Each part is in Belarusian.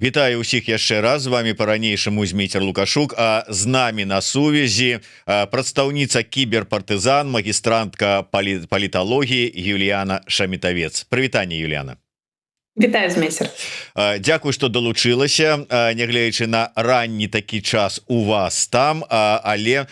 Вітаю ўсіх яшчэ раз, з вами по-ранейшаму Змейцер Лукашук, а з намі на сувязі прадстаўніца кіберпартызан, магістрантка паліталогіі Юліяна Шамітавец. Прывітанне, Юліяна. Вітаю, Змейцер. Дзякуй, што далучылася, нягледзячы на ранні такі час у вас там, але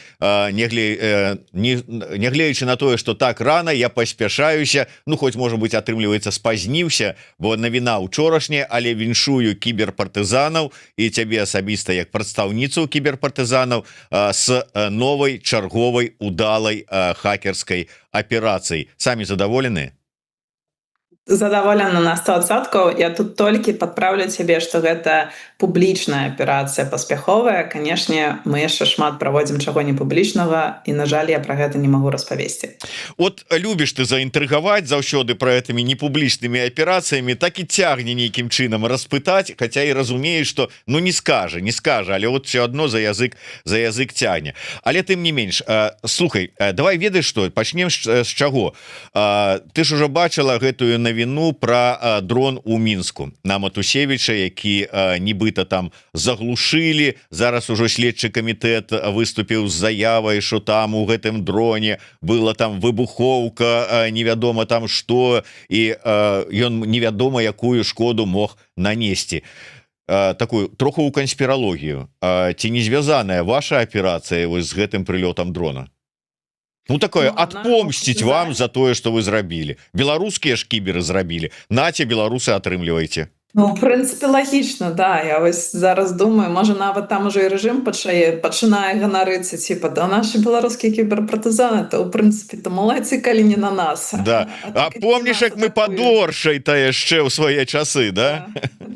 нягледзячы на тое, што так рана, я паспяшаюся, ну хоць, можа быць, атрымліваецца, спазніўся, бо навіна ўчорашняя, але віншую кіберпартызанаў і цябе асабіста як прадстаўніцу кіберпартызанаў з новай чарговай удалай хакерскай аперацыі. Самі задаволены? Задаволена на 100%. Я тут толькі падпраўлю цябе, што гэта публічная аперацыя паспяховая. Канешне, мы яшчэ шмат праводзім чаго не публічнага, і, на жаль, я пра гэта не магу распавесці. От любіш ты заінтрыгаваць заўсёды пра гэтымі непублічнымі аперацыямі, так і цягне нейкім чынам распытаць, хаця і разумееш, што ну не скажа, але от все адно за язык цягне. Але тым не менш, слухай, давай ведаеш што, пачнем з чаго? Ты ж ужо бачыла гэтую навіну пра дрон у Мінску на Матусевіча, які нібыта там заглушылі. Зараз ужо следчы камітэт выступіў з заявай, што там у гэтым дроне была там выбухоўка, невядома там што, і ён невядома якую шкоду мог нанесці. Такую троху ў канспіралогію. Ці не звязаная ваша аперацыя вось з гэтым прылётам дрона? Ну, такое, отпомсціць вам за тое, што вы зрабілі. Беларускія ж кіберы зрабілі. Наце, беларусы, атрымлівайце. Ну, в прынцыпе, лагічна, да. Я вось зараз думаю, можа, нават там уже і рэжым пачынае ганарыцца, типа, да, нашы беларускія кіберпартызаны, то, ў прынцыпе, то малайцы, калі не на нас. Да. А помніш, як мы падоршай-то яшчэ ў свае часы, да?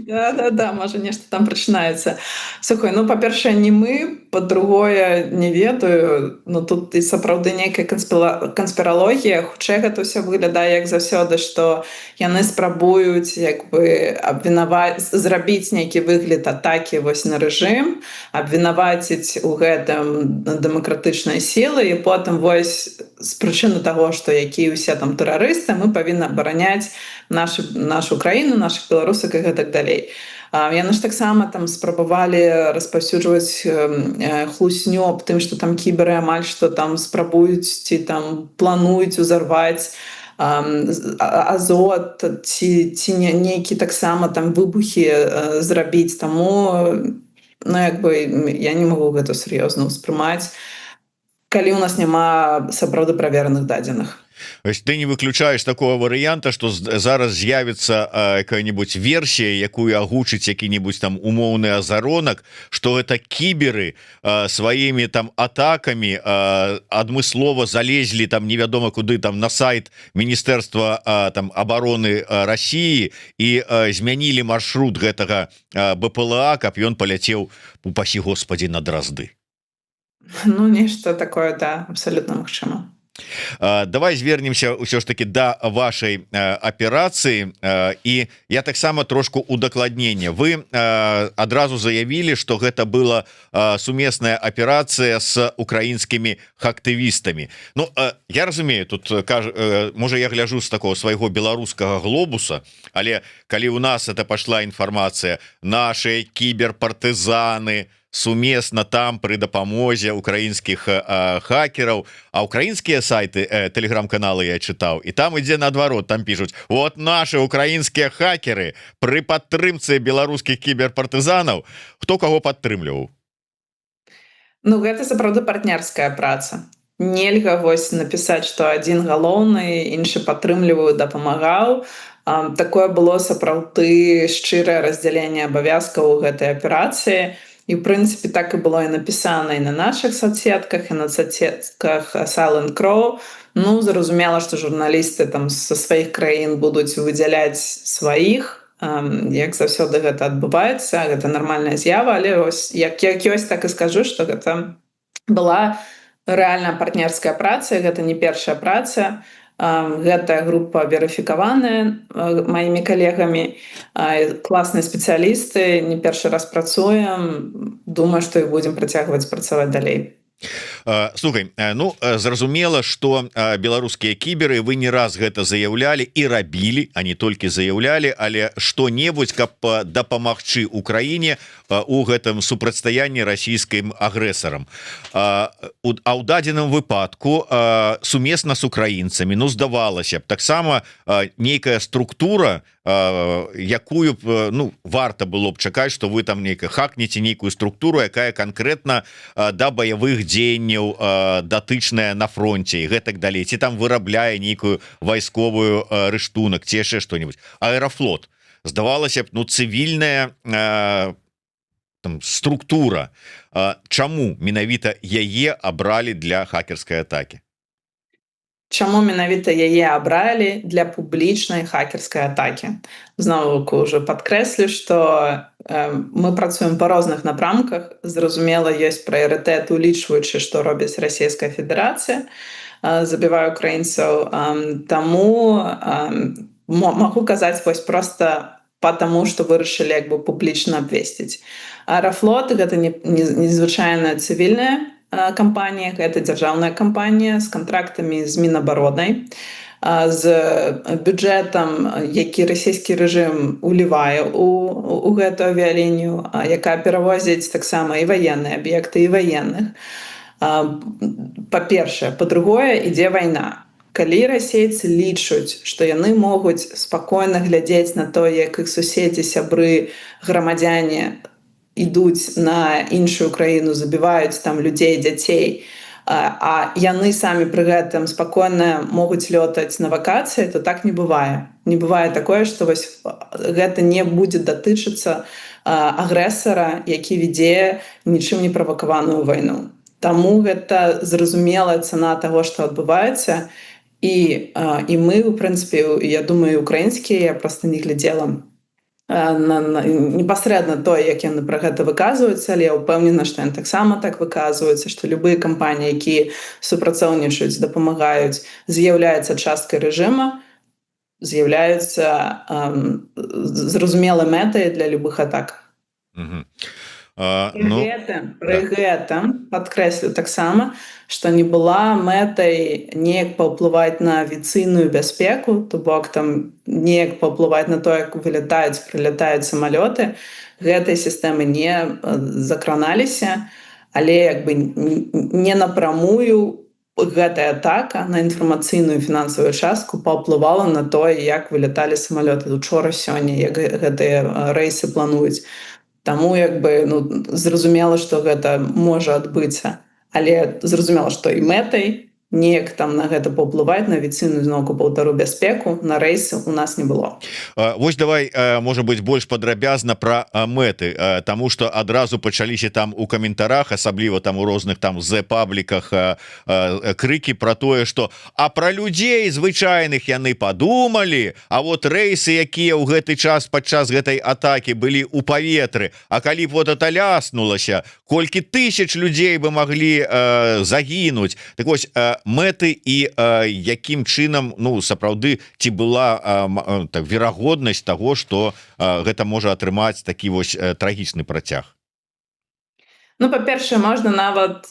Да, можа, нешта там пачынаецца. Слухай, ну, па-першае, не мы, па-другое, не ведаю. Ну, тут і сапраўды нейкая канспіралогія. Хутчэй гэта ўсё выглядае, як заўсёды, што яны спрабуюць, як бы, зрабіць нейкі выгляд атакі вось на рэжым, абвінаваціць у гэтым дэмакратычныя сілы, і потым вось з прычыны таго, што якія ўсе там тэрарысты, мы павінны абараняць нашу краіну, нашых беларусак і гэтак далей. Яны ж таксама там спрабавалі распаўсюджваць хлусню аб тым, што там кіберы амаль што там спрабуюць ці там плануюць узарваць азот ці нейкі таксама там выбухі зрабіць. Таму, ну, як бы, я не магу гэта сур'ёзна ўспрымаць, калі ў нас няма сапраўды правераных дадзеных. Ты не выключаешь такого варыянта, что зараз з'явіцца какая-нибудь версія, якую агучыць які-нибудь там умоўны азаронак, что это кіберы сваімі там атакамі адмыслова залезлі там невядома куды там на сайт Міністэрства там обороны России і змянілі маршрут гэтага БПЛА, каб ён паляцеў, упасі Господи, на Дразды. Ну, нешта такое, да, абсолютно магчыма. Давай звернемся ўсё ж таки да вашай аперацыі, і я таксама трошку удакладнення. Вы адразу заявілі, што гэта была сумесная аперацыя з украінскімі хактывістамі. Ну, я разумею, тут можа я гляжу з такого свайго беларускага глобуса, але калі у нас это пашла інфармацыя, наши кіберпартызаны сумесна там пры дапамозе украінскіх хакераў, а украінскія сайты, тэлеграм-каналы я чытаў, і там ідзе наадварот, там пішуць: вот наши украінскія хакеры пры падтрымцы беларускіх кіберпартызанаў. Хто каго падтрымліваў? Ну, гэта сапраўды партнерская праца. Нельга вось напісаць, што адзін галоўны, іншы падтрымліваў, дапамагаў. Такое было сапраўды шчырае раздзяленне абавязкаў у гэтай аперацыі. І, в прынцыпе, так і было і напісана і на нашых соцсетках, і на соцсетках Silent Crow. Ну, зразумела, што журналісты там са сваіх краін будуць выдзяляць сваіх. Як заўсёды гэта адбываецца, гэта нармальная з'ява, але ось, як ёсць, так і скажу, што гэта была рэальна партнерская праца, гэта не першая праца. Гэтая група верыфікаваная маімі калегамі, класныя спецыялісты, не першы раз працуем, думаю, што і будзем працягваць працаваць далей. Слухай, ну зразумела, что беларускія кіберы, вы не раз гэта заяўлялі і рабілі, а не толькі заяўлялі, але што-небудзь, каб дапамагчы Украіне у гэтым супрацьстаянні расійскім агрэсарам. А ў дадзеным выпадку сумесна з украінцамі, ну здавалася б, таксама нейкая структура, якую б, ну, варта было б чакаць, што вы там нейка хакнеце нейкую структуру, якая канкрэтна да баявых дзеянняў датычная на фронте і гэтак далей, ці там вырабляе нейкую вайсковую рыштунак, ці яшчэ што-нибудь. Аэрофлот, здавалася б, ну цывільная там структура. Чаму менавіта яе абралі для хакерскай атакі? Чаму менавіта яе абралі для публічнай хакерскай атакі? Зноў уже падкрэслю, што мы працуем па розных напрамках. Зразумела, ёсць прыярытэт, улічваючы, што робіць Расійская Федэрацыя, забівае украінцаў. Таму магу казаць вось проста потому, што вырашылі як бы публічна абвесціць. Аэрофлот — гэта незвычайная цывільная кампанія, гэта дзяржаўная кампанія з кантрактамі з Мінабаронай, з бюджэтам, які расійскі рэжым улівае у гэтую авіялінію, якая перавозіць таксама і ваенныя аб'екты, і ваенных. Па-першае, па-другое, ідзе вайна. Калі расейцы лічаць, што яны могуць спакойна глядзець на то, як іх суседзі, сябры, грамадзяне ідуць на іншую краіну, забіваюць там людзей, дзяцей, а яны самі пры гэтым спакойна могуць лётаць на вакацыі, то так не бывае. Не бывае такое, што вось гэта не будзе датычыцца агрэсара, які вядзе нічым не правакаваную вайну. Таму гэта зразумелая цана таго, што адбываецца. І мы, у прынцыпе, я думаю, украінскія, я проста не глядзела непасрэдна тое, як яны пра гэта выказваюцца, але я ўпэўнена, што яны таксама так выказваюцца, што любыя кампаніі, якія супрацоўнічаюць, дапамагаюць, з'яўляюцца часткай рэжыма, з'яўляюцца зразумелай мэтай для любых атак. Пры гэтым падкрэслю таксама, што не была мэтай неяк паўплываць на авіяцыйную бяспеку, то бок там неяк паўплываць на то, як вылятаюць, прылятаюць самалёты. Гэтай сістэмы не закраналіся, але як бы не напрамую гэтая атака на інфармацыйную фінансавую частку паўплывала на тое, як выляталі самалёты учора, сёння, як гэтыя рэйсы плануюць. Таму як бы зразумела, што гэта можа адбыцца, але зразумела, што і мэтай неяк там на гэта паўплываць, на авіяцыйную зноўку паўтару бяспеку, на рэйсы у нас не было. Вось давай, можа быць, больш падрабязна пра мэты, таму што адразу пачаліся там у каментарах, асабліва там у розных там зэ-пабліках крыкі пра тое, што а пра людзей звычайных яны падумалі, а вот рэйсы, якія ў гэты час падчас гэтай атакі былі ў паветры, а калі б вот это ляснулася, колькі тысяч людзей бы маглі загінуць. Так вось, мэты і якім чынам, ну, сапраўды, ці была так, верагоднасць таго, што гэта можа атрымаць такі вось трагічны працяг? Ну, па-першае, можна нават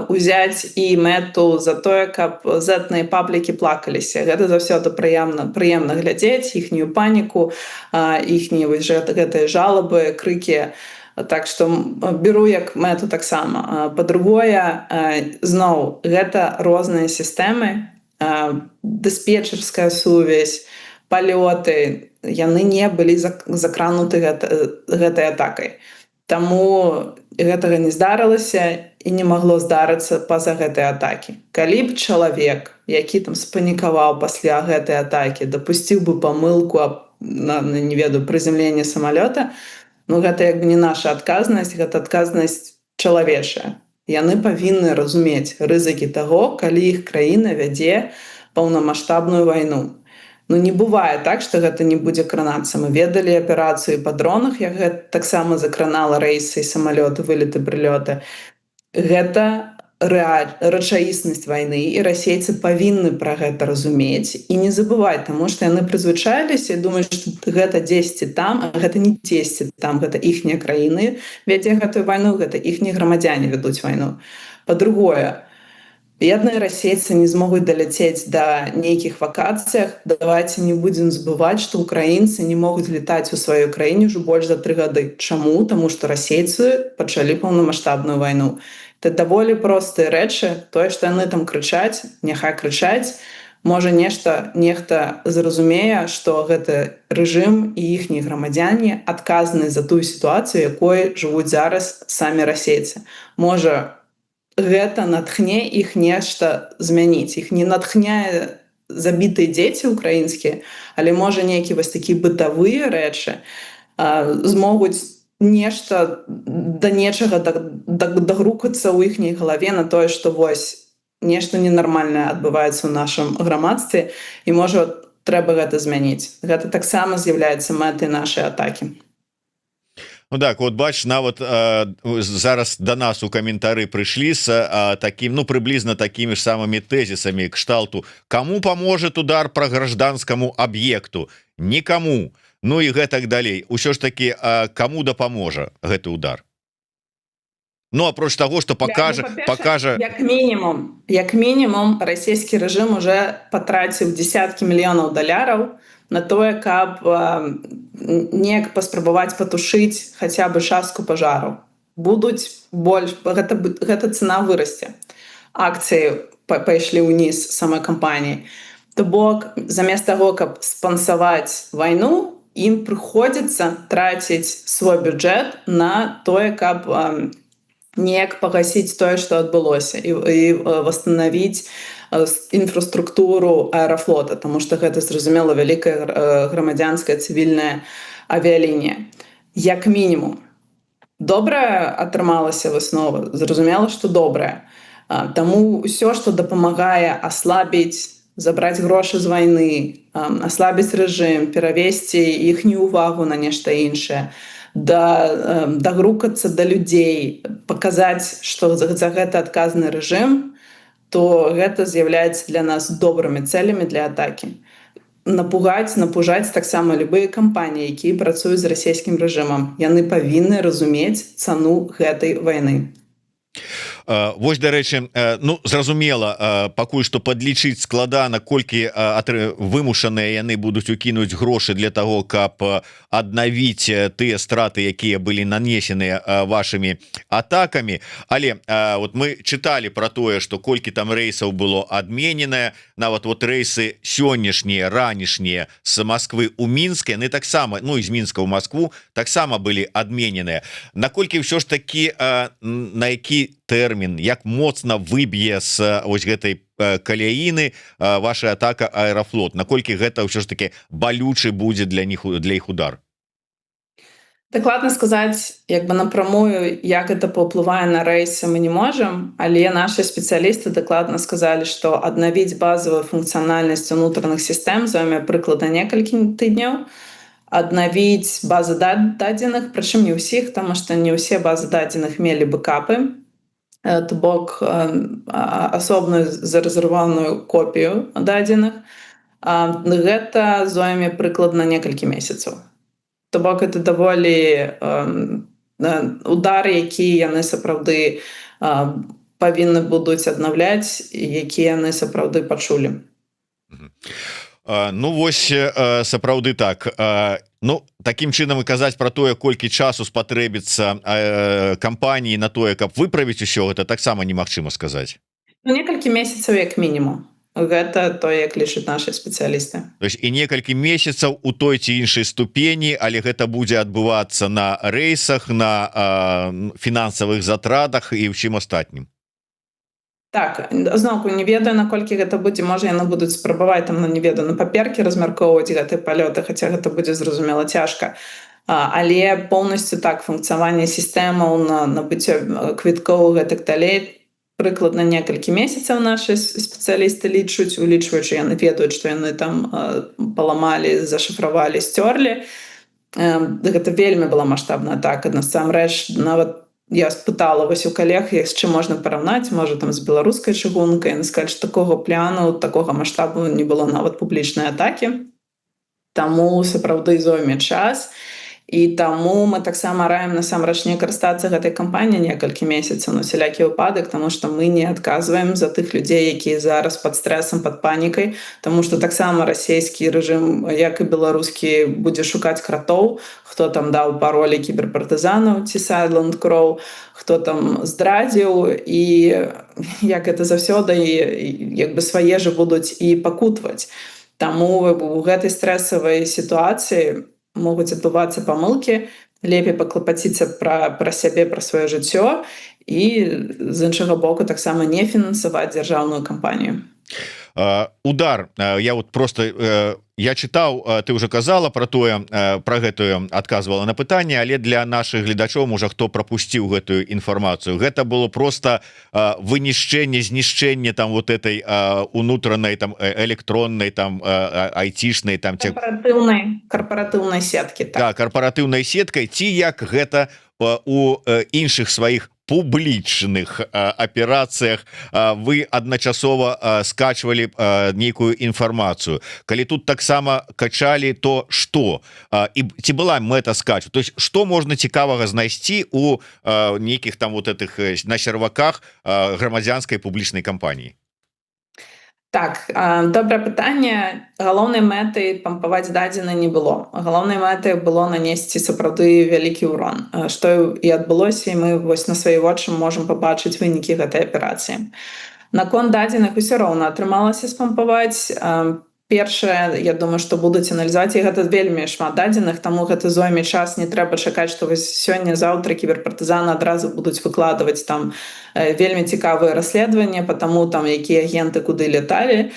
узяць і мэту за тое, каб зэтныя паблікі плакаліся. Гэта заўсёды прыемна глядзець, іхнюю паніку, іхнія вось гэтыя жалабы, крыкі. Так што беру як мэту таксама. Па-другое, зноў, гэта розныя сістэмы, дыспетчерская сувязь, палёты, яны не былі закрануты гэтай атакай. Таму гэтага не здарылася і не магло здарыцца па-за гэтай атакі. Калі б чалавек, які там спанікаваў пасля гэтай атакі, дапусціў бы памылку на, не ведаю, прызямленне самалёта, ну, гэта як бы не наша адказнасць, гэта адказнасць чалавечая. Яны павінны разумець рызыкі таго, калі іх краіна вядзе паўнамаштабную вайну. Ну, не бывае так, што гэта не будзе кранацца. Мы ведалі аперацыю па дронах, як гэта таксама закранала рэйсы і самалёты, вылеты, прылёты. Гэта рэчаіснасць вайны, і расейцы павінны пра гэта разумець і не забываць, таму што яны прызвычаіліся і думаюць, што гэта дзесьці там, а гэта не дзесьці там, гэта іхнія краіны вядзе гэтую вайну, гэта іхнія грамадзяне вядуць вайну. Па-другое, бедныя расейцы не змогуць даляцець да нейкіх вакацыях. Давайте не будзем забываць, што украінцы не могуць летаць у сваёй краіне ўжо больш за 3 гады. Чаму? Таму што расейцы пачалі паўнамаштабную вайну. Это даволі простыя рэчы. Тое, што яны там крычаць, няхай крычаць. Можа, нехта зразумее, што гэты рэжым і іхнія грамадзяне адказныя за тую сітуацыю, якой жывуць зараз самі расейцы. Можа, гэта натхне іх нешта змяніць. Іх не натхняе забітыя дзеці ўкраінскія, але можа нейкі вось такі бытавыя рэчы змогуць нешта да нечага дагрукацца ў іхняй галаве на тое, што вось нешта ненармальнае адбываецца ў нашым грамадстве, і можа трэба гэта змяніць. Гэта таксама з'яўляецца мэтай нашай атакі. Ну так, вот бач, нават зараз до нас у каментары прыйшлі з таким, ну прыблізна такімі ж самымі тэзісамі кшталту: кому поможет удар по гражданскому объекту? Никому. Ну і гэтак далей. Усё ж таки, кому дапаможа гэты удар? Ну, апроч таго, што покажа... Як мінімум, расійскі рэжым уже патраціў десяткі мільёнаў даляраў на тое, каб неяк паспрабаваць патушыць хаця бы частку пажару. Будуць больш... Гэта цана вырасце. Акцыі пайшлі ўніз самой кампаніі. То бок, замест таго, каб спансаваць вайну, ім прыходзіцца траціць свой бюджэт на тое, каб неяк пагасіць тое, што адбылося, і восстановіць інфраструктуру аэрафлота, таму што гэта, зразумела, вялікая грамадзянская цывільная авіялінія. Як мінімум. Добрая атрымалася выснова? Зразумела, што добрая. Таму ўсё, што дапамагае аслабіць, забраць грошы з вайны, аслабіць рэжым, перавесці іхнюю увагу на нешта іншае, дагрукацца да людзей, паказаць, што за гэта адказны рэжым, то гэта з'яўляецца для нас добрымі цэлямі для атакі. Напужаць таксама любыя кампаніі, якія працуюць з расійскім рэжымам. Яны павінны разумець цану гэтай вайны. Вось, дарэчы, ну, зразумела, пакуль што падлічыць складана, колькі вымушаныя яны будуць укінуць грошы для таго, каб аднавіць тыя страты, якія былі нанесеныя вашымі атакамі. Але вот мы чыталі пра тое, што колькі там рэйсаў было адмененае, нават вот рэйсы сённяшнія, ранішнія з Москвы ў Мінск, яны таксама, ну, з Мінска ў Москву таксама былі адмененыя. Наколькі ўсё ж такі, на які тэрмін, як моцна выб'е з ось гэтай каляіны ваша атака аэрафлот, наколькі гэта ўсё ж таки балючы будзе для іх удар? Дакладна сказаць напрамую, як гэта паўплывае на рэйсы, мы не можам, але нашы спецыялісты дакладна сказалі, што аднавіць базавую функцыянальнасць унутраных сістэм зойме прыкладна некалькі тыдняў, аднавіць базы дадзеных, прычым не ўсіх, таму што не ўсе базы дадзеных мелі бэкапы, то бок асобную зарэзерваваную копію дадзеных. Гэта зойме прыкладна некалькі месяцаў. То бок это даволі удар, які яны сапраўды павінны будуць аднаўляць, які яны сапраўды пачулі. Ну вось, сапраўды так. Ну, такім чынам і казаць пра тое, колькі часу спатрэбіцца кампаніі на тое, каб выправіць усё гэта, таксама немагчыма сказаць. Ну, некалькі месяцаў як мінімум. Гэта тое, як лічаць нашы спецыялісты. То есть і некалькі месяцаў у той ці іншай ступені, але гэта будзе адбывацца на рэйсах, на фінансавых затратах і ўсім астатнім. Так, зноўку не ведаю, наколькі гэта будзе, можа яны будуць спрабаваць там, не ведаю, на паперкі размяркоўваць гэтыя палёты, хаця гэта будзе, зразумела, цяжка. Але поўнасцю так, функцыянаванне сістэмаў, набыццё квіткоў, гэтак далей, прыкладна некалькі месяцаў нашы спецыялісты лічуць, улічваючы яны ведаюць, што яны там паламалі, зашыфравалі, сцёрлі. Гэта вельмі была маштабная атака. Насамрэч, нават я спытала вось у калег, з чым можна параўнаць, можа там з беларускай чыгункай, яны сказалі, што такога пляну, такога маштабу не было нават публічнай атакі. Таму сапраўды зойме час. і таму мы таксама раім насамрэч не карыстацца гэтай кампаніяй некалькі месяцаў на усялякі выпадак, таму што мы не адказваем за тых людзей, якія зараз пад стрэсам, пад панікай, таму што таксама расійскі рэжым, як і беларускі, будзе шукаць кратоў, хто там даў паролі кіберпартызанаў ці Silent Crow, хто там здрадзіў, і як гэта заўсёды як бы свае ж будуць і пакутваць. Таму у гэтай стрэсавай сітуацыі могуць адбывацца памылкі, лепей паклапаціцца пра сябе, пра сваё жыццё і з іншага боку таксама не фінансаваць дзяржаўную кампанію. Удар, я вот просто я чытаў, ты уже казала про тое, про гэтую адказвала на пытанне, але для наших гледачоў, можа хто пропусціў гэтую інфармацыю, гэта было просто вынішчэнне, знішчэнне там вот этой унутранай там электроннай там айцішнай там карпаратыўнай сеткі, так, карпаратыўнай сеткай, ці як гэта у іншых сваіх публічных аперацыях вы адначасова скачвалі нейкую інфармацыю. Калі тут таксама качалі, то што? І ці была мэта скачу? То есть што можна цікавага знайсці у нейкіх там вот этих на серваках грамадзянскай публічнай кампаніі? Так, добрае пытанне. Галоўнай мэтай пампаваць дадзены не было. Галоўнай мэтай было нанесці сапраўды вялікі ўрон. Што і адбылося, і мы вось на свае вочы можам пабачыць вынікі гэтай аперацыі. Наконт дадзеных усё роўна атрымалася спампаваць. Першае, я думаю, што будуць аналізаваць, і гэта вельмі шмат дадзеных, таму гэта зойме час, не трэба чакаць, што вось сёння-заўтра кіберпартызаны адразу будуць выкладваць там вельмі цікавыя расследаванні па таму, там, якія агенты куды ляталі,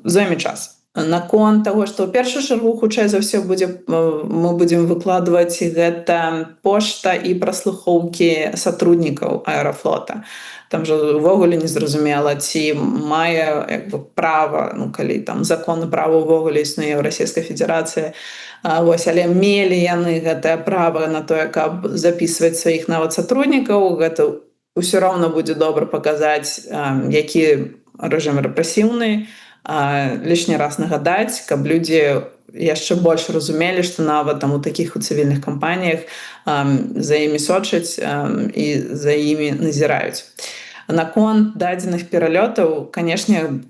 зойме час. Наконт таго, што ў першую чаргу хутчэй за ўсё мы будзем выкладваць гэта пошта і праслухоўкі сотруднікаў аэрафлота. Там же ўвогуле незразумела, ці мае як бы права, ну калі там закон і права ўвогуле існуе ў Расійскай Федэрацыі, вось, але мелі яны гэтае права на тое, каб записываць сваіх нават сотруднікаў, гэта ўсё роўна будзе добра паказаць, які рэжым рэпрэсіўны, лішні раз нагадаць, каб людзі яшчэ больш разумелі, што нават там у такіх у цывільных кампаніях за імі сочаць і за імі назіраюць. Наконт дадзеных пералётаў, канешне,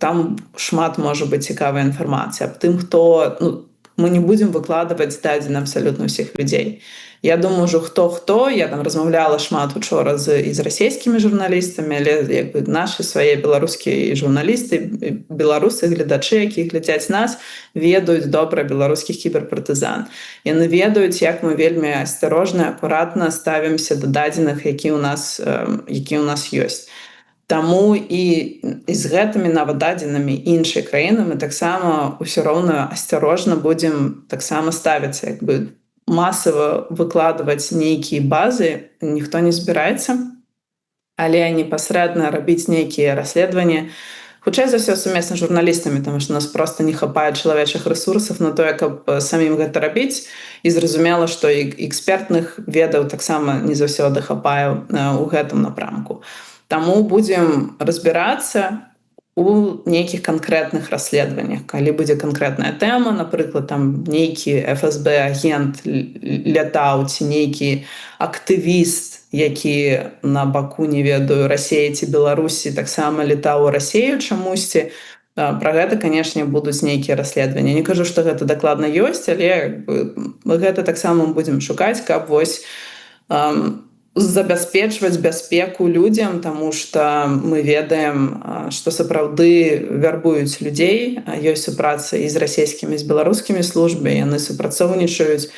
там шмат можа быць цікавая інфармацыя аб тым, хто, мы не будзем выкладваць дадзены абсалютна ўсіх людзей. Я думаю, ўжо хто, я там размаўляла шмат учора з расійскімі журналістамі, але як бы нашы свае беларускія журналісты, беларусы, гледачы, якія глядзяць нас, ведаюць добра беларускіх кіберпартызан. Яны ведаюць, як мы вельмі асцярожна, акуратна ставімся да дадзеных, які ў нас ёсць. Таму і з гэтымі нават дадзенымі іншай краіны мы таксама ўсё роўна асцярожна будзем таксама ставіцца, як бы масава выкладваць нейкія базы ніхто не збіраецца, але непасрэдна рабіць нейкія расследаванні, хутчэй за ўсё сумесна з журналістамі, таму што нас проста не хапае чалавечых рэсурсаў на тое, каб самім гэта рабіць, і зразумела, што і экспертных ведаў таксама не заўсёды хапае ў гэтым напрамку. Таму будзем разбірацца у нейкіх канкрэтных расследаваннях. Калі будзе канкрэтная тэма, напрыклад, там нейкі ФСБ агент лятаў, ці нейкі актывіст, які на баку, не ведаю, Расіі ці Беларусі, таксама летаў у Расію чамусьці, пра гэта, канешне, будуць нейкія расследаванні. Не кажу, што гэта дакладна ёсць, але гэта таксама мы будзем шукаць, каб вось забяспечваць бяспеку людзям, таму што мы ведаем, што сапраўды вярбуюць людзей, ёсць супраца і з расійскімі, з беларускімі службамі, яны супрацоўнічаюць.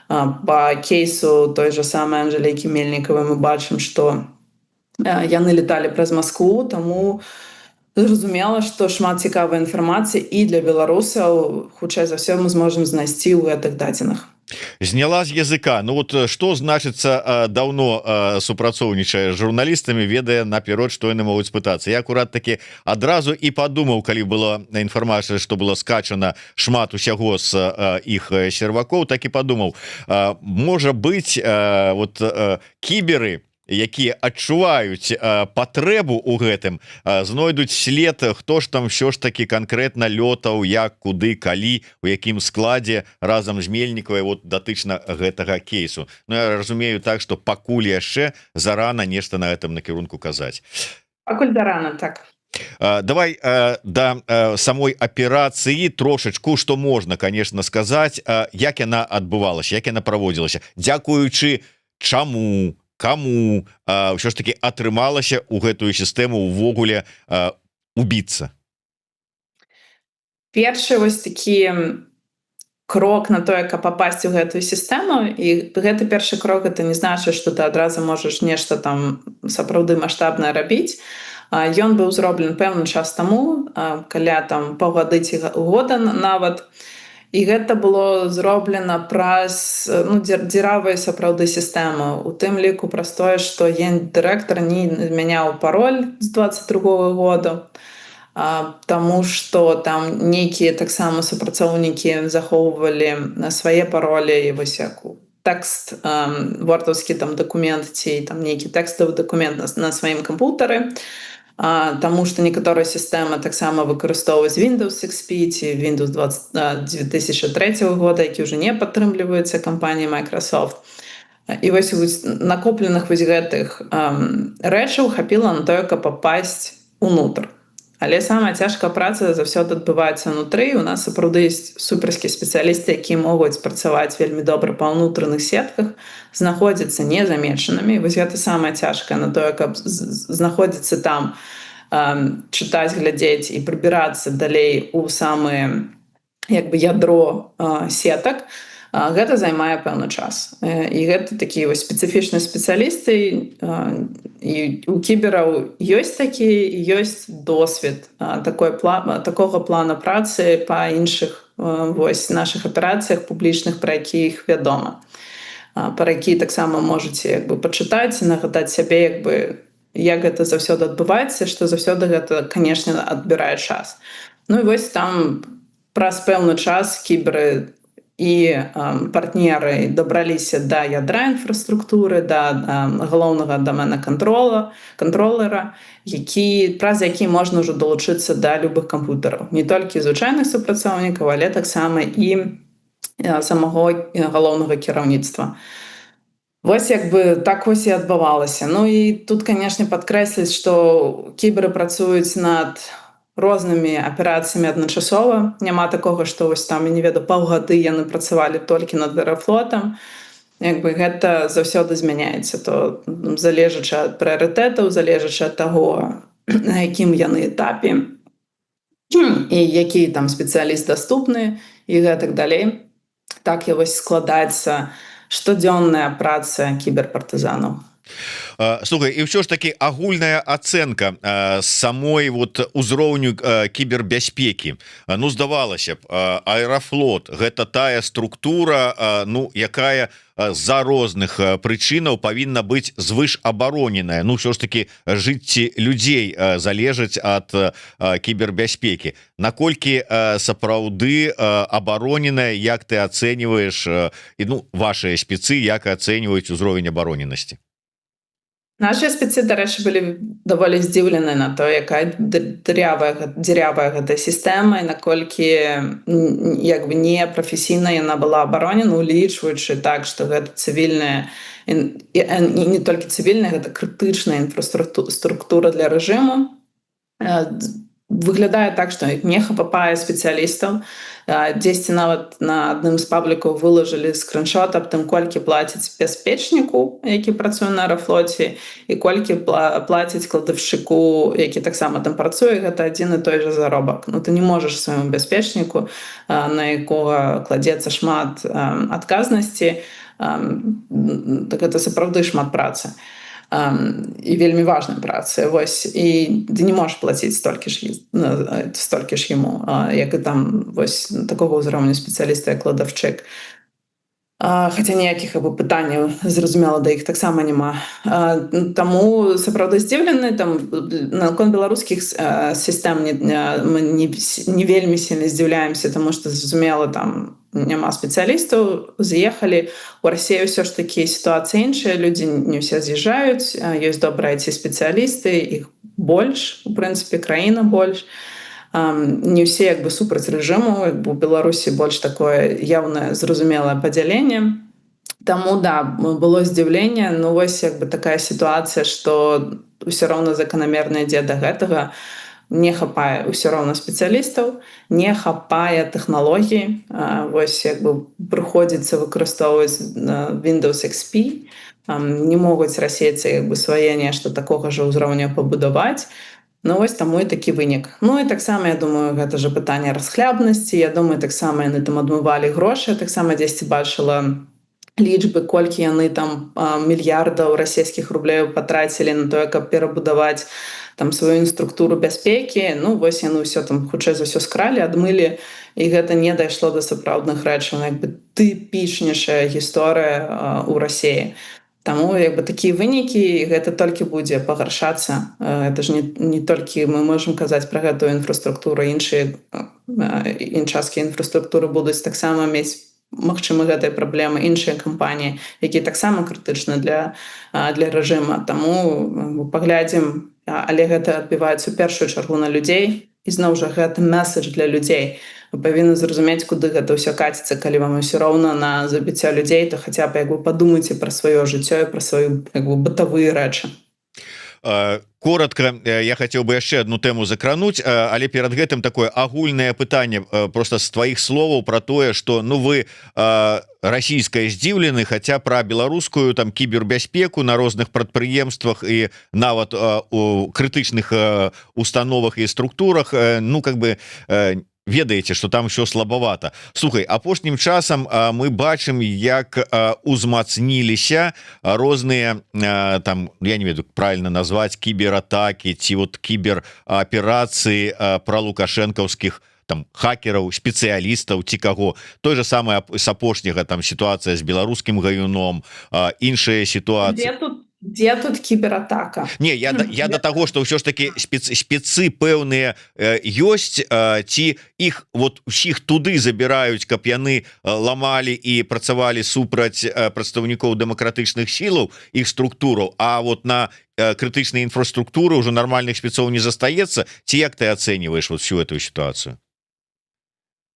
Па кейсу той жа самай Анжэлікі Мельнікавай мы бачым, што яны леталі праз Маскву, таму зразумела, што шмат цікавай інфармацыі і для беларусаў, хутчэй за ўсё мы зможам знайсці ў гэтых дадзеных. Зняла з языка. Ну вот што значыцца даўно супрацоўнічае з журналістамі, ведае наперад, што яны могуць спытацца. Я акурат такі адразу і падумаў, калі была інфармацыя, што было скачана шмат усяго з іх сервакоў, так і падумаў, можа быць, вот кіберы якія адчуваюць патрэбу ў гэтым, знойдуць след, хто ж там ўсё ж таки канкрэтна лётаў, як, куды, калі, у якім складзе разам з Мельнікавай вот датычна гэтага кейсу. Ну, я разумею так, што пакуль яшчэ зарана нешта на гэтым накірунку казаць. Пакуль зарана, так. Давай да самой аперацыі трошачку, што можна, конечно, сказаць, як яна адбывалася, як яна праводзілася, дзякуючы чаму, каму ўсё ж таки атрымалася ў гэтую сістэму ўвогуле убіцца. Першы вось такі крок на тое, каб папасці ў гэтую сістэму, і гэты першы крок, гэта не значыць, што ты адразу можаш нешта там сапраўды маштабнае рабіць. Ён быў зроблены пэўны час таму, каля там паўгады ці года нават. І гэта было зроблена праз дзіравую сапраўды сістэму. У тым ліку праз тое, што гендырэктар не змяняў пароль з 22-го года, таму што там нейкія таксама супрацоўнікі захоўвалі свае паролі, і вось як тэкст, вортаўскі там дакумент ці там нейкі тэкставы дакумент на сваім кампутары. Таму што некаторыя сістэмы таксама выкарыстоўваюць Windows XP ці Windows 2003 года, які ўжо не падтрымліваюцца кампаніяй Microsoft. І вось накопленых вось гэтых рэчаў хапіла на тое, каб папасць унутр. Але самая цяжкая праца заўсёды адбываецца ўнутры. У нас сапраўды ёсць суперскія спецыялісты, якія могуць працаваць вельмі добра па ўнутраных сетках, знаходзяцца незамешанымі. Вось гэта самае цяжкае на тое, каб знаходзіцца там, чытаць, глядзець і прыбірацца далей у самае ядро сетак. Гэта займае пэўны час. І гэта такія вось спецыфічныя спецыялісты. І у кібераў ёсць такія, ёсць досвед такога плана працы па іншых нашых аперацыях публічных, пра які іх вядома. Пра які таксама можаце пачытаць і нагадаць сябе, як гэта заўсёды адбываецца, што заўсёды гэта, канешне, адбірае час. Ну і вось там праз пэўны час кіберы і партнеры дабраліся да ядра інфраструктуры, да галоўнага дамена кантролера, праз які можна ўжо далучыцца да любых кампутараў. Не толькі звычайных супрацоўнікаў, але таксама і самого галоўнага кіраўніцтва. Вось так вось і адбывалася. Ну і тут, канешне, падкрэсліць, што кіберы працуюць над рознымі аперацыямі адначасова. Няма такога, што вось там, я не ведаю, паўгады яны працавалі толькі над аэрафлотам. Гэта заўсёды змяняецца. То залежачы ад прыярытэтаў, залежачы ад таго, на якім яны этапе, і які там спецыяліст даступны, і гэтак далей. Так і вось складаецца штодзённая праца кіберпартызанаў. Слухай, і ўсё ж таки агульная ацэнка самой узроўню кібербяспекі. Ну, здавалася б, аэрафлот — гэта тая структура, якая з-за розных прычынаў павінна быць звышабароненая. Ну, ўсё ж таки жыцці людзей залежаць ад кібербяспекі. Наколькі сапраўды абароненая, як ты ацэньваеш, вашыя спецы, як ацэньваюць узровень абароненасці? Нашыя спецы, дарэчы, былі даволі здзіўлены на то, якая дзірявая гэта сістэма, і наколькі не прафесійна яна была абаронена, улічваючы так, што гэта цывільная, і не толькі цывільная, гэта крытычная інфраструктура для рэжыму. Выглядае так, што не хапае спецыялістаў. Дзесьці нават на адным з паблікаў вылажылі скриншот аб тым, колькі плаціць бяспечніку, які працуе на аэрафлоце, і колькі плаціць кладаўшчыку, які таксама там працуе. Гэта адзін і той жа заробак. Ты не можаш свайму бяспечніку, на якога кладзецца шмат адказнасці, так гэта сапраўды шмат працы. І вельмі важная праца. Вось, і ты не можаш плаціць столькі ж яму, як і там вось такога ўзроўню спецыяліста, як кладаўшчык. Хаця ніякіх пытанняў зразумела да іх таксама няма. Таму сапраўды здзіўлены там наконт беларускіх сістэм мы не вельмі сильно здзіўляемся, таму што зразумела там няма спецыялістаў, з'ехалі. У Расіі ўсё ж такі сітуацыя іншая, людзі не ўсе з'язджаюць, ёсць добрыя ці-спецыялісты, іх больш, у прынцыпе, краіна больш. Не ўсе як бы супраць рэжыму, як бы у Беларусі больш такое яўнае зразумелае падзяленне. Таму да, было здзіўленне, ну вось як бы такая сітуацыя, што ўсё роўна заканамерна ідзе да гэтага. Не хапае ўсё роўна спецыялістаў, не хапае тэхналогій. Вось як бы прыходзіцца выкарыстоўваць Windows XP. Не могуць расейцы як бы свае нешта такога ж ўзроўня пабудаваць. Ну вось таму і такі вынік. Ну і таксама, я думаю, гэта ж пытанне расхлябнасці. Я думаю, таксама яны там адмывалі грошы. Таксама дзесьці бачыла лічбы, колькі яны там мільярдаў расійскіх рублёў патрацілі на тое, каб перабудаваць там сваю інфраструктуру бяспекі. Ну вось яны ўсё там хутчэй за ўсё скралі, адмылі, і гэта не дайшло да сапраўдных рэчаў. Як бы тыпічнейшая гісторыя ў Расіі. Таму як бы такія вынікі, гэта толькі будзе пагаршацца. Гэта ж не толькі мы можам казаць пра гэтую інфраструктуру, іншыя часткі інфраструктуры будуць таксама мець магчыма гэтай праблемы, іншыя кампаніі, якія таксама крытычны для рэжыма. Таму паглядзім, але гэта адбіваецца ў першую чаргу на людзей. І зноў жа гэта месседж для людзей. Вы павінны зразумець, куды гэта ўсё каціцца. Калі вам ўсё роўна на забіццё людзей, то хаця б як бы падумайце пра сваё жыццё і пра сваю як бы бытавыя рэчы. Коротко я хацеў бы яшчэ одну тэму закрануць, але перад гэтым такое агульнае пытанне просто з тваіх словаў про тое, что ну вы расійская здзіўлены, хаця пра беларускую там кібербяспеку на розных прадпрыемствах і нават у крытычных установах і структурах, ну как бы ведаеце, что там все слабавата. Слухай, апошнім часам мы бачым, як узмацніліся розныя там, я не ведаю правильно назваць, кібератакі ці вот кібераперацыі пра лукашэнкаўскіх там хакераў, спецыялістаў ці каго. Той же самае з апошняга там сітуацыя з беларускім гаюном, іншыя сітуацыі. Дзе тут кібератака? Не, я до таго, што ўсё ж таки спецы пэўныя ёсць, ці іх вот усіх туды забіраюць, каб яны ламалі і працавалі супраць прадстаўнікоў дэмакратычных сілаў, іх структураў, а вот на крытычнай інфраструктуры ўжо нармальных спецоў не застаецца. Ці як ты ацэньваеш вот всю эту сітуацыю?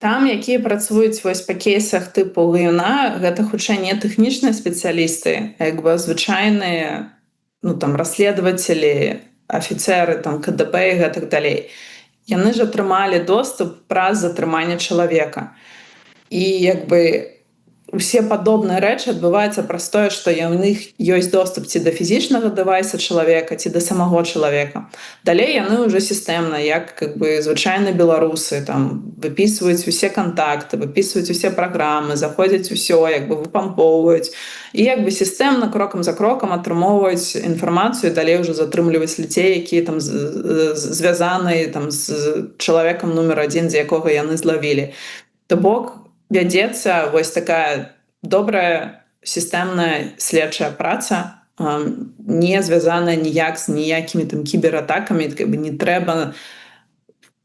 Там, якія працуюць вось па кейсах тыпу гаюна, гэта хутчэй не тэхнічныя спецыялісты, як бы звычайныя, ну там расследавацелі, афіцеры там КДБ і гэтак далей. Яны ж атрымалі доступ праз затрыманне чалавека. І як бы усе падобныя рэчы адбываюцца праз тое, што ў них ёсць доступ ці да фізічнага дэвайса чалавека, ці да самого чалавека. Далей яны ўжо сістэмна, як бы звычайныя беларусы, там выпісваюць усе кантакты, выпісваюць усе праграмы, заходзяць усё, як бы выпампоўваюць. І як бы сістэмна крокам за крокам атрымоўваюць інфармацыю, далей ўжо затрымліваюць людзей, якія там звязаны там з чалавекам нумер 1, з якога яны злавілі. То бок вядзецца вось такая добрая сістэмная следчая праца, не звязаная ніяк з ніякімі там кібератакамі, как бы не трэба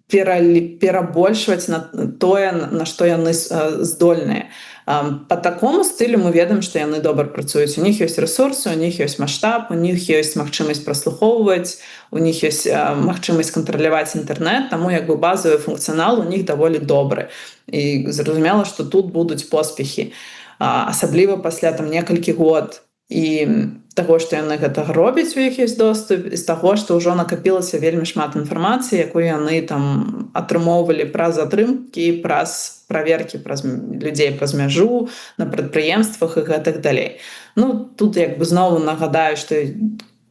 перабольшваць на тое, на што яны здольныя. По такому стылю мы ведаем, што яны добра працуюць. У них ёсць рэсурсы, у них ёсць маштаб, у них ёсць магчымасць праслухоўваць, у них ёсць магчымасць кантраляваць інтэрнэт, таму як бы базавы функцыянал у них даволі добры. І зразумела, што тут будуць поспехі. Асабліва пасля там некалькі год і таго, што яны гэта робяць, у іх ёсць доступ, і з таго, што ўжо накапілася вельмі шмат інфармацыі, якую яны там атрымоўвалі праз атрымкі, праз праверкі, праз людзей праз мяжу, на прадпрыемствах і гэтак далей. Ну, тут як бы зноў нагадаю, што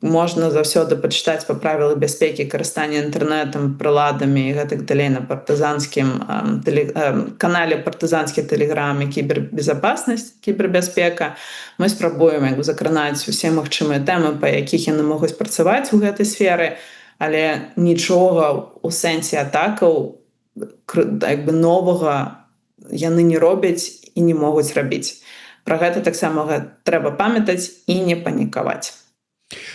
можна заўсёды пачытаць па правілах бяспекі карыстання інтэрнэтам, прыладамі і гэтак далей на партызанскім канале партызанскі тэлеграме кібербезапаснасць, кібербяспека. Мы спрабуем як бы закранаць усе магчымыя тэмы, па якіх яны могуць працаваць у гэтай сферы, але нічога ў сэнсе атакаў як бы новага яны не робяць і не могуць рабіць. Пра гэта таксама трэба памятаць і не панікаваць.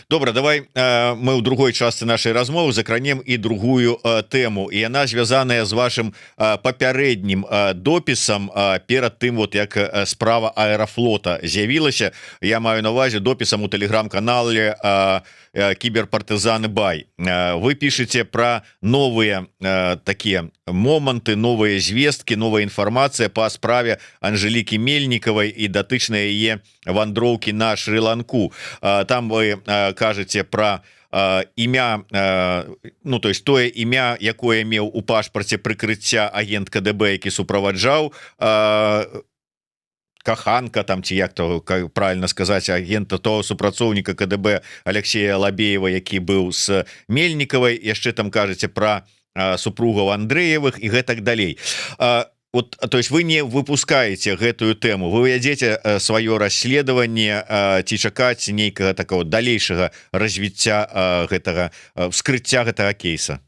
Добра, давай мы ў другой частцы нашай размовы закранем і другую тэму, і яна звязаная з вашым папярэднім допісам перад тым, вот як справа Аэрафлота з'явілася. Я маю на увазе допісам у тэлеграм-канале кіберпартызаны Бай. Вы пішаце пра новыя такія моманты, новыя звесткі, новая інфармацыя па справе Анжэлікі Мельнікавай і датычныя яе вандроўкі на Шры-Ланку. Там вы кажаце пра імя, ну то есть тое імя, якое меў у пашпарце прыкрыцця агент КДБ, які суправаджаў каханка там, ці як то правильно сказаць, агента того супрацоўніка КДБ Алексея Лабеева, які быў з Мельнікавай. Яшчэ там кажаце пра супругаў Андрэевых і гэтак далей. Вот, то есть вы не выпускаете гэтую тэму, вы вядзеце сваё расследаванне ці чакаць нейкага такого далейшага развіцця гэтага вскрыцця гэтага кейса?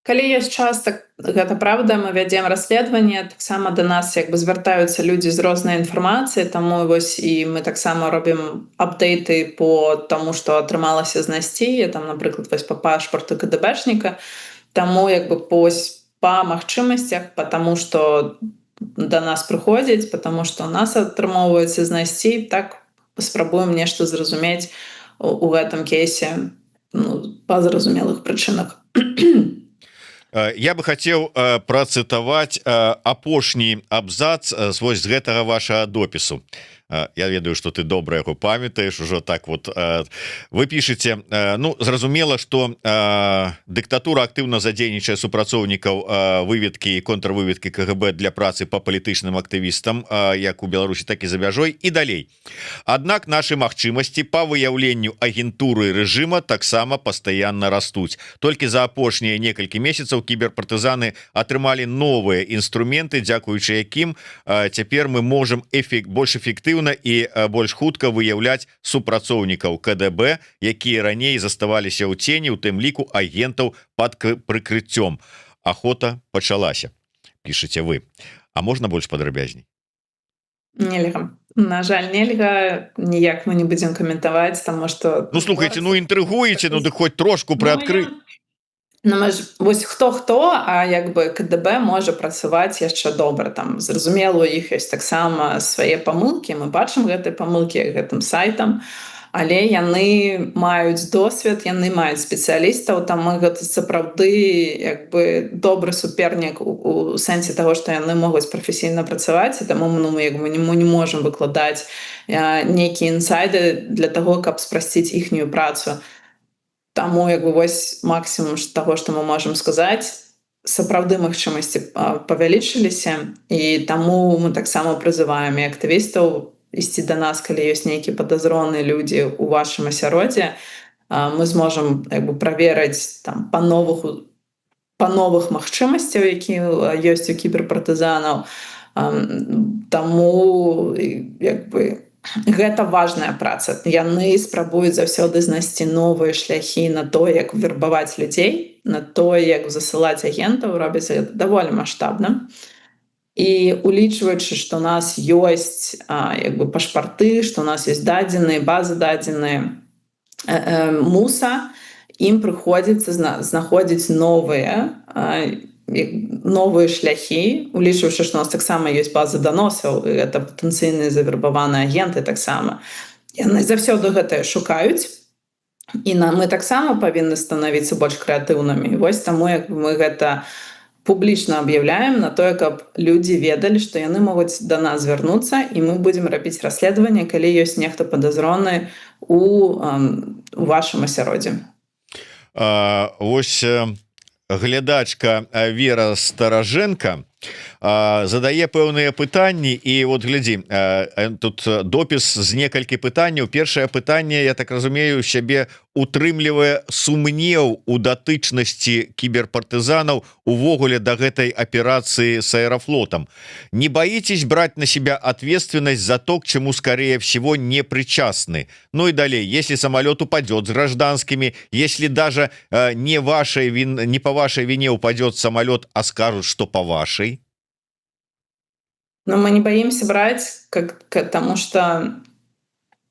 Калі ёсць час, так гэта правда, мы вядзем расследаванне, таксама да нас як бы звяртаюцца людзі з рознай інфармацыі, таму вось і мы таксама робім апдейты по таму, што атрымалася знайсці, там, напрыклад, вось па пашпарту КДБшніка, таму як бы па магчымасцях, потому што да нас прыходзяць, потому што у нас атрымоўваецца знайсці, так спрабуем нешта зразумець у гэтым кейсе, ну, па зразумелых прычынах. Я бы хацеў працытаваць апошні абзац вось з гэтага вашага допісу. Я ведаю, что ты добра яго памятаеш ужо так вот. Вы пішаце, ну зразумела, что дыктатура актыўна задзейнічае супрацоўнікаў выведкі і контрвыведкі КГБ для працы по палітычным актывістам, як у Беларусі, так і за мяжой і далей. Аднак нашы магчымасці па выяўленню агентуры рэжыма таксама пастаянна растуць. Толькі за апошнія некалькі месяцаў кіберпартызаны атрымалі новыя інструменты, дзякуючы якім цяпер мы можам больш эфектыўна і больш хутка выяўляць супрацоўнікаў КДБ, якія раней заставаліся ў цені, у тым ліку агентаў пад прыкрыццём. Ахота пачалася, пішаце вы. А можна больш падрабязней? Нельга. На жаль, нельга, ніяк мы не будзем каментаваць, таму што... Ну слухайце, ну інтрыгуеце, ну дык хоць трошку прыадкрый. Ну, вось хто-хто, а як бы КДБ можа працаваць яшчэ добра. Там зразумела, у іх ёсць таксама свае памылкі. Мы бачым гэтыя памылкі гэтым сайтам, але яны маюць досвед, яны маюць спецыялістаў, там гэта сапраўды як бы добры супернік у сэнсе таго, што яны могуць прафесійна працаваць, і таму мы як бы не можам выкладаць нейкія інсайды для таго, каб спрасціць іхнюю працу. Таму як бы вось максімум таго, што мы можам сказаць, сапраўды магчымасці павялічыліся, і таму мы таксама прызываем і актывістаў ісці да нас, калі ёсць нейкія падазроныя людзі ў вашым асяроддзі. Мы зможам як бы праверыць там па новых магчымасцяў, якія ёсць у кіберпартызанаў. Таму як бы гэта важная праца. Яны спрабуюць заўсёды знайсці новыя шляхі на то, як вербаваць людзей, на то, як засылаць агентаў, робяць гэта даволі маштабна. І улічваючы, што у нас ёсць як бы пашпарты, што у нас ёсць дадзеныя, базы дадзеныя муса, ім прыходзіцца знаходзіць новыя шляхі, улічваючы, што у нас таксама ёсць база даносаў, і гэта патэнцыйныя завербаваныя агенты таксама. Яны заўсёды гэта шукаюць, і мы таксама павінны станавіцца больш крэатыўнымі. І вось таму як мы гэта публічна аб'яўляем на тое, каб людзі ведалі, што яны могуць да нас звярнуцца, і мы будзем рабіць расследаванне, калі ёсць нехта падазроны у вашым асяроддзі. Вось глядачка Вера Стараженко задае пэўныя пытанні, і вот глядзі, тут допіс з некалькі пытанняў. Першае пытанне, я так разумею, сябе утрымлівае сумнеў у датычнасці кіберпартызанаў увогуле да гэтай аперацыі с Аэрафлотом. Не боитесь брать на себя ответственность за то, к чему, скорее всего, не причастны? Ну и далее, если самолет упадет с гражданскими, если даже не по вашей вине упадет самолет, а скажут, что по вашей? Но мы не боимся браць, таму што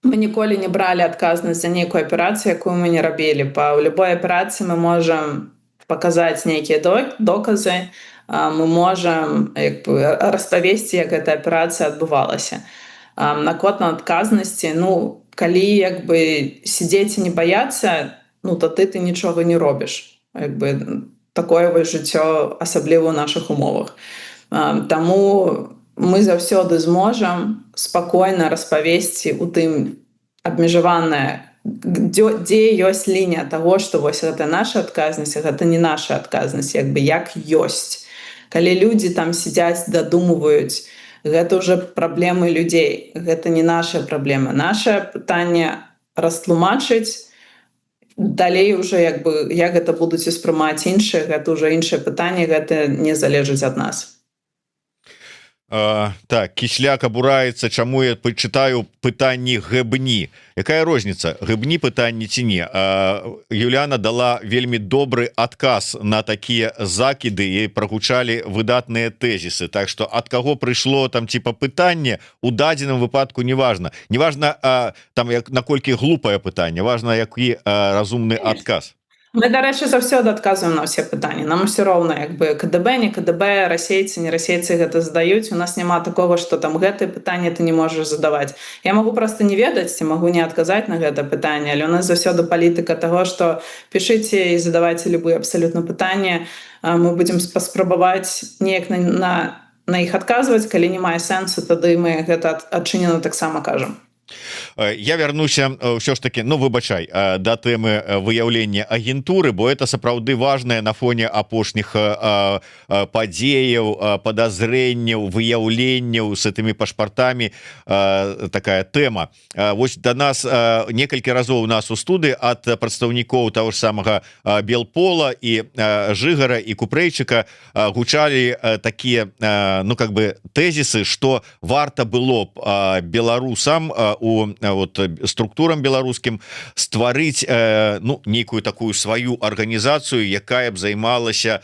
мы ніколі не бралі адказнасць за нейкую аперацыю, якую мы не рабілі. Па любой аперацыі мы можам паказаць нейкія доказы, мы можам распавесці, як гэта аперацыя адбывалася. Наконт адказнасці, ну, калі сядзець і не баяцца, ну, то ты нічога не робіш. Такое вось жыццё, асабліва ў нашых умовах. Таму мы заўсёды зможам спакойна распавесці у тым абмежаванае, дзе ёсць лінія таго, што вось гэта наша адказнасць, а гэта не наша адказнасць, як ёсць. Калі людзі там сядзяць, дадумваюць, гэта ўжо праблемы людзей, гэта не наша праблема. Наша пытанне растлумачыць, далей уже як гэта будуць успрымаць іншыя, гэта ўжо іншае пытанне, гэта не залежыць ад нас. Так, Кісляк абураецца, чаму я чытаю пытанні гэбні. Якая розніца, гэбні пытанні ці не? Юліана дала вельмі добры адказ на такія закіды і прагучалі выдатныя тэзісы. Так што ад каго прыйшло там типа пытанне, у дадзеным выпадку неважна. Неважна там наколькі глупае пытанне, важна які разумны адказ. Мы, дарэчы, заўсёды адказваем на ўсе пытанні. Нам усё роўна, КДБ, не КДБ, расейцы, не расейцы гэта задаюць. У нас няма такого, што там гэтае пытанне ты не можаш задаваць. Я магу проста не ведаць, ці магу не адказаць на гэта пытанне, але у нас заўсёды палітыка таго, што пішыце і задавайце любыя абсалютна пытанні. Мы будзем паспрабаваць неяк на іх адказваць. Калі не мае сэнсу, тады мы гэта адчынена таксама кажам. Я вярнуся ўсё ж таки, ну выбачай, да тэмы выяўлення агентуры, бо это сапраўды важная на фоне апошніх падзеяў, падазрэнняў, выяўленняў с этими пашпартамі такая тэма. Вось да нас некалькі разоў у нас у студыі ад прадстаўнікоў таго ж самага Белпола і Жыгара і Купрэйчыка гучалі такія, ну как бы тэзісы, што варта было б беларусам у структурам беларускім стварыць ну нейкую такую сваю арганізацыю, якая б займалася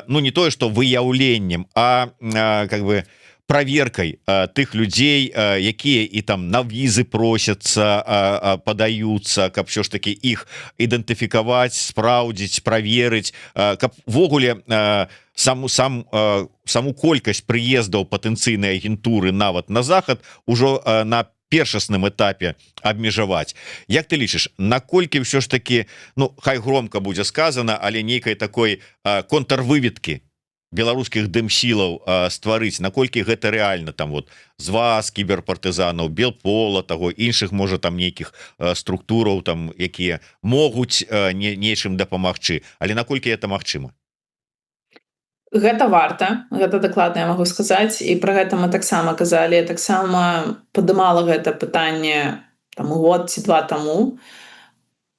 ну не тое што выяўленнем, а как бы проверкой тых людзей, якія і там на візы просяцца, падаюцца, каб все ж таки іх ідэнтыфікаваць, спраўдзіць, праверыць, каб ввогуле саму колькасць прыездаў патэнцыйнай агентуры нават на захад ужо на першасным этапе абмежаваць. Як ты лічыш, наколькі ўсё ж таки, ну хай громко будзе сказано, але нейкай такой контрвыведкі беларускіх дымсілаў стварыць, наколькі гэта рэальна, там вот з вас, кіберпартызанаў, Белпола, таго іншых можа там нейкіх структураў, там якія могуць нечым дапамагчы, але наколькі это магчыма? Гэта варта, гэта дакладна я магу сказаць, і пра гэта мы таксама казалі, я таксама падымала гэта пытанне там год ці два таму.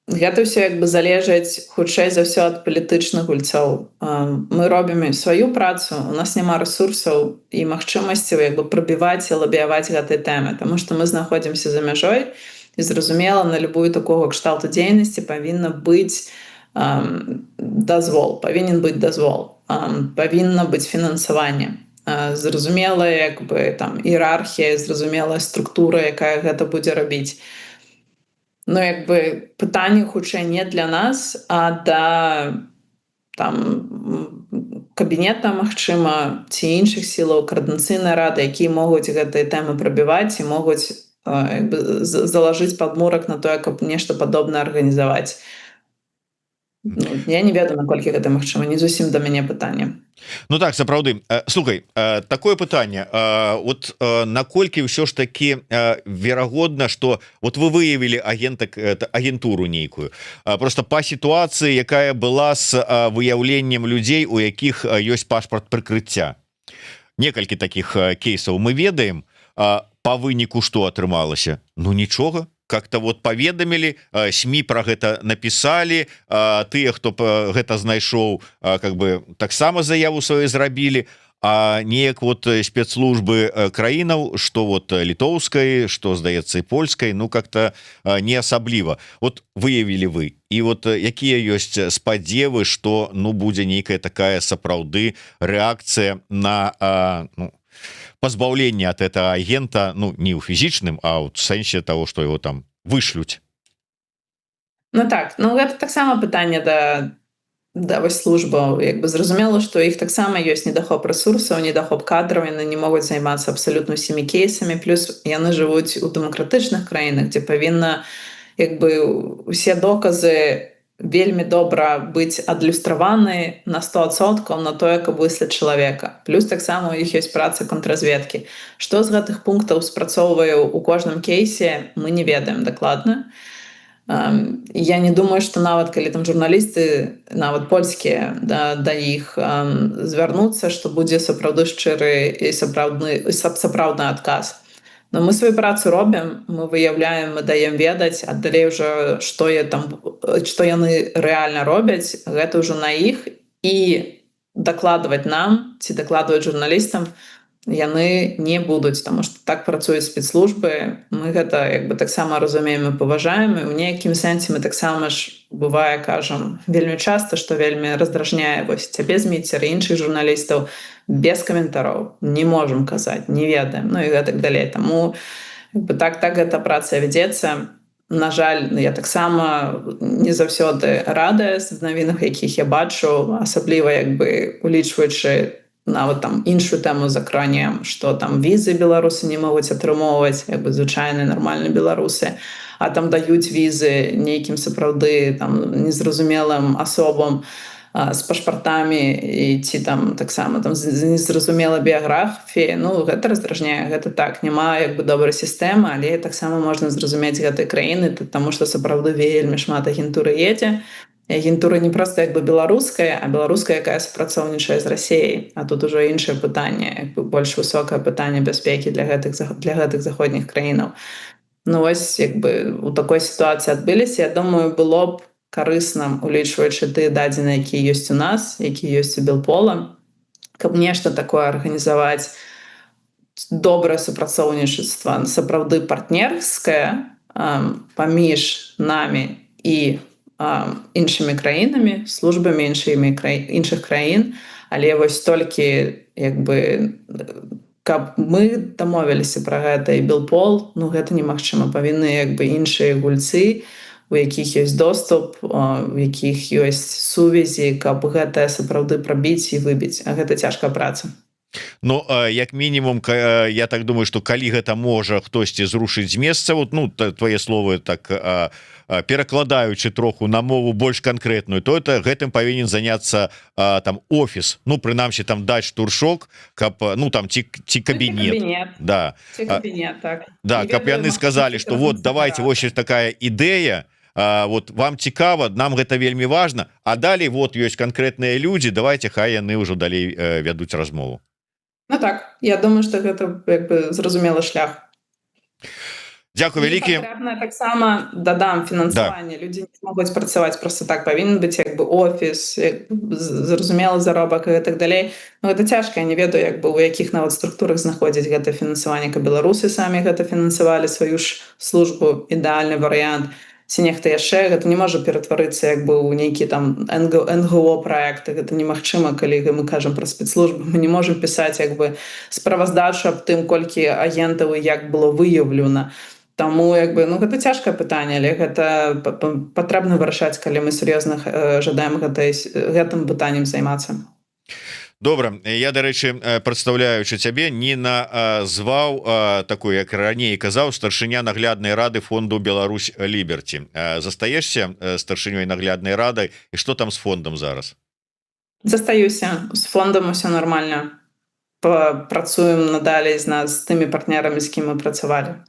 Гэта ўсё залежыць хутчэй за ўсё ад палітычных гульцоў. Мы робім сваю працу, у нас няма рэсурсаў і магчымасцяў прабіваць і лабіяваць гэтай тэмы, таму што мы знаходзімся за мяжой, і зразумела, на любую такого кшталту дзейнасці павінна быць дазвол, павінен быць дазвол. Павінна быць фінансаванне, зразумелая там іерархія, зразумелая структура, якая гэта будзе рабіць. Ну пытанне хутчэй не для нас, а да там кабінета, магчыма, ці іншых сілаў, коордынацыйнай рады, якія могуць гэтыя тэмы прабіваць і могуць залажыць падмурак на тое, каб нешта падобнае арганізаваць. Я не ведаю, наколькі гэта магчыма, не зусім да мяне пытанне. Ну так, сапраўды. Слухай, такое пытанне, вот наколькі ўсё ж таки верагодна, што вот вы выявілі агентуру нейкую, просто па сітуацыі, якая была з выяўленнем людзей, у якіх ёсць пашпарт прыкрыцця. Некалькі такіх кейсаў мы ведаем, па выніку што атрымалася? Ну нічога. Как-то вот паведамілі, СМИ про гэта написали, тыя, хто гэта знайшоў, как бы таксама заяву сваю зрабілі, а неяк вот спецслужбы краінаў, што вот літоўскай, што здаецца і польскай, ну как-то не асабліва. Вот выявілі вы, і вот якія ёсць спадзевы, што ну будзе нейкая такая сапраўды рэакцыя на пазбаўлення от этого агента, ну не ў фізічным, а ў сэнсе того, что его там вышлюць? Ну так, ну гэта таксама пытанне да вось службаў. Як бы зразумела, што іх таксама ёсць недахоп рэсурсаў, недахоп кадраў, яны не могуць займацца абсалютна ўсімі кейсамі, плюс яны жывуць у дэмакратычных краінах, дзе павінна як бы усе доказы вельмі добра быць адлюстраваны на 100% на тое, каб выслаць чалавека. Плюс таксама у іх ёсць праца контрразведкі. Што з гэтых пунктаў спрацоўвае ў кожным кейсе, мы не ведаем дакладна. Я не думаю, што нават калі там журналісты, нават польскія да іх звярнуцца, што будзе сапраўды шчыры і сапраўдны адказ. Но мы сваю працу робім, мы выяўляем, мы даем ведаць, а далей ўжо што яны рэальна робяць, гэта ўжо на іх, і дакладваць нам ці дакладваць журналістам яны не будуць, таму што так працуюць спецслужбы. Мы гэта як бы таксама разумеем і паважаем, і ў нейкім сэнсе мы таксама ж бывае кажам вельмі часта, што вельмі раздражняе вось цябе, Зміцер, і іншых журналістаў без каментароў. Не можам казаць, не ведаем, ну і гэтак далей. Таму так гэта праца вядзецца. На жаль, я таксама не заўсёды радая з навінах, якіх я бачу, асабліва як бы улічваючы нават там іншую тэму закранем, што там візы беларусы не могуць атрымоўваць, як бы звычайныя нармальныя беларусы, а там даюць візы нейкім сапраўды там незразумелым асобам з пашпартамі і ці там таксама там з незразумелай біяграфіяй. Ну гэта раздражняе, гэта так, няма як бы добрай сістэмы, але таксама можна зразумець гэтай краіны, таму што сапраўды вельмі шмат агентуры едзе. Агентура не проста як бы беларуская, а беларуская, якая супрацоўнічае з Расіяй. А тут ужо іншае пытанне, як бы больш высокае пытанне бяспекі для гэтых заходніх краінаў. Ну вось як бы у такой сітуацыі адбыліся. Я думаю, было б карысна, улічваючы тыя дадзеныя, якія ёсць у нас, якія ёсць у Белпола, каб нешта такое арганізаваць, добрае супрацоўнічества, сапраўды партнерскае паміж намі і іншымі краінамі, службамі іншых краін, але вось толькі як бы каб мы дамовіліся пра гэта і Белпол, ну гэта немагчыма. Павінны як бы іншыя гульцы, у якіх ёсць доступ, у якіх ёсць сувязі, каб гэта сапраўды прабіць і выбіць. А гэта цяжкая праца. Ну як мінімум я так думаю, што калі гэта можа хтосьці зрушыць з месца, вот ну твае словы так перакладаючы троху на мову больш канкрэтную, то это гэтым павінен заняцца там офіс, ну прынамсі там даць штуршок, каб ну там ці кабінет, да, так. Да, каб яны сказалі, што вот давайте вось такая ідэя, вот вам цікава, нам гэта вельмі важна, а далей вот ёсць канкрэтныя людзі, давайте хай яны ўжо далей вядуць размову. Ну так, я думаю, што гэта як бы зразумелы шлях. Дзякуй вялікі. Таксама дадам фінансаванне. Да. Людзі не могуць працаваць проста так, павінен быць як бы офіс, зразумелы заробак і так далей. Ну гэта цяжка, я не ведаю, як бы у якіх нават структурах знаходзіць гэта фінансаванне, каб беларусы самі гэта фінансавалі сваю ж службу, ідэальны варыянт. Ці нехта яшчэ, гэта не можа ператварыцца як бы ў нейкі там НГО проекты, гэта немагчыма, калі мы кажам пра спецслужбы, мы не можам пісаць як бы справаздачу аб тым, колькі агентаў і як было выяўлена. Таму як бы ну гэта цяжкае пытанне, але гэта патрэбна вырашаць, калі мы сур'ёзна жадаем гэтым пытаннем займацца. Добра, я дарэчы прадстаўляючы цябе не назваў такой, як раней казаў, старшыня нагляднай рады фонду Беларусь Ліберці. Застаешся старшынёй нагляднай рады, і што там з фондам зараз? Застаюся, з фондам усё нармальна. Працуем надалей з тымі партнерамі, з кім мы працавалі.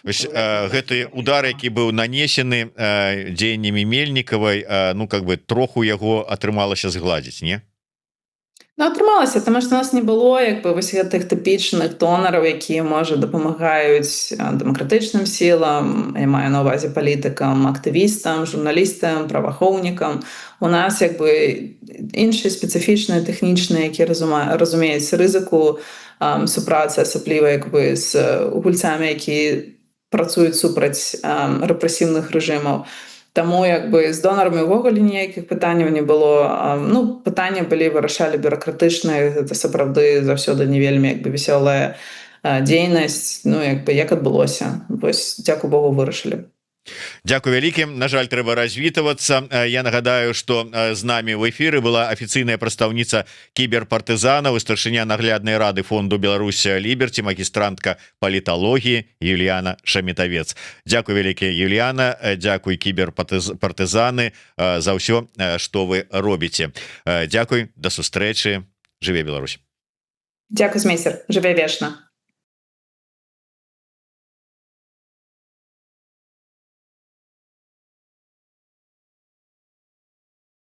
Гэты удар, які быў нанесены дзеяннямі Мельнікавай, ну как бы троху яго атрымалася згладзіць, не? Ну, атрымалася, таму што у нас не было як бы вось гэтых тыпічных донараў, якія можа дапамагаюць дэмакратычным сілам, я маю на ўвазе палітыкам, актывістам, журналістам, праваахоўнікам. У нас як бы іншыя спецыфічныя тэхнічныя, якія разумеюць рызыку супрацы, асабліва як бы з гульцамі, якія працуюць супраць рэпрэсіўных рэжымаў. Таму як бы з донарам увогуле ніякіх пытанняў не было. Ну, пытанні былі, вырашалі бюракратычныя, гэта сапраўды заўсёды не вельмі як бы весёлая дзейнасць. Ну, як бы як адбылося. Вось, дзякуй Богу, вырашылі. Дзякуй вялікі. На жаль, трэба развітвацца. Я нагадаю, што з намі ў эфіры была афіцыйная прадстаўніца кіберпартызанаў і старшыня нагляднай рады фонду Беларусь Ліберці, магістрантка паліталогіі Юліяна Шамітавец. Дзякуй вялікі, Юліяна, дзякуй кіберпартызаны за ўсё, што вы робіце. Дзякуй, да сустрэчы. Жыве Беларусь. Дзякуй, змейстер. Жыве вечна.